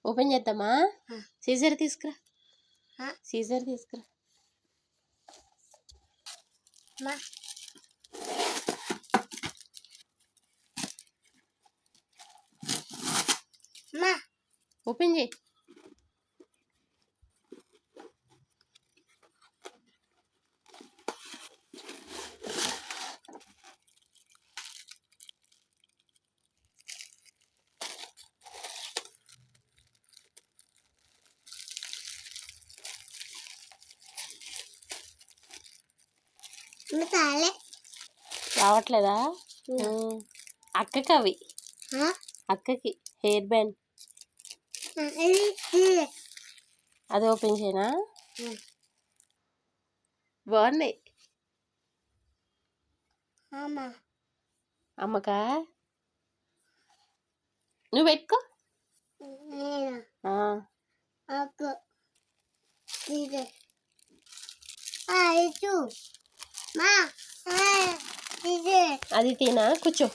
Open చేద్దామా? Caesar తీసుకురా, Caesar తీసుకురా. ఓపెన్ చేయి. రావట్లేదా? అక్కకి అవి, అక్కకి హెయిర్ బ్యాండ్. అది ఓపెన్ చేయనా? బాగున్నాయి. అమ్మకా? నువ్వు పెట్టుకో. అది తినా, కూర్చో.